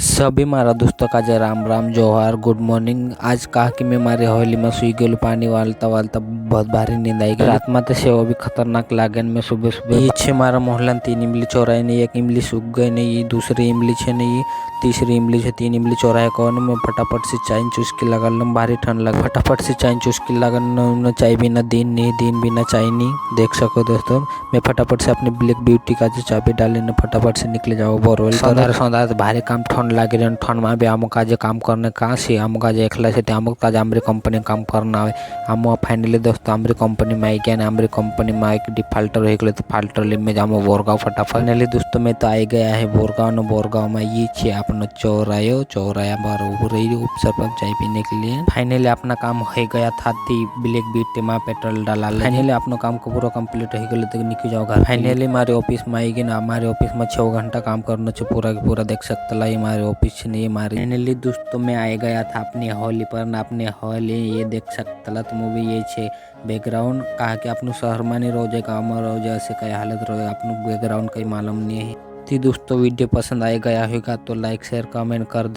सभी मारा दोस्तों का जय राम राम जोहार गुड मॉर्निंग। आज कहा कि मैं मारे हवेली में सुई गेलू पानी वालता वालता बहुत भारी नींद आई गई। रात में तो सेवा भी खतरनाक लागे। मैं सुबह सुबह पीछे मारा मोहल्ला 3 इमली चौराहे नहीं, एक इमली सूख गई नहीं, दूसरी इमली छे नहीं, तीसरी इमली छे, 3 इमली चौराहे कौन। मैं फटाफट से चाय चुस्की लगल, भारी ठंड लग, फटाफट से चाय चुस्की लगल। चाय बिना दिन नहीं, दिन बिना चाय नहीं। देख सको दोस्तों, मैं फटाफट से अपनी ब्लैक ब्यूटी का जो चाबी डाले न फटाफट से निकले जाओ बोरवेल। सौंदार भारी काम ठंड लागे। ठंड में भी आमो काजे काम करने कहाँ से आमो काजे एकला से आमो काजे आमरी कंपनी काम करना है। आमो फाइनली दोस्तों आमरी कंपनी में आई गया। आमरी कंपनी में आई डिफाल्टर हो गए तो फाल्टर लिम में जामो बोरगांव फटाफट। फाइनली दोस्तों मैं तो आई गया है बोरगांव। बोरगांव में ये छे अपना चौरायो चौराया उप सरपंच चाय पीने के लिए। फाइनली अपना काम हो गया था। ब्लैक ब्यूटी में पेट्रोल डाला। फाइनली अपना काम को पूरा कंप्लीट हो गया तो निकल जाओ घर। फाइनली हमारे ऑफिस में आई गई ना। हमारे ऑफिस में 6 घंटा काम करना चाहिए पूरा की पूरा। देख सकते ला हमारे ऑफिस नहीं हमारी। फाइनली दोस्तों मैं आ गया था अपनी हॉली पर ना। अपने हॉली ये देख सकते ला तो मूवी ये छे बैकग्राउंड कहा कि अपने शहर में नहीं रोजे काम रोजे ऐसे कई हालत रोजे अपने बैकग्राउंड कहीं मालूम नहीं है। दोस्तों वीडियो पसंद आ गया होगा तो लाइक शेयर कमेंट कर दे।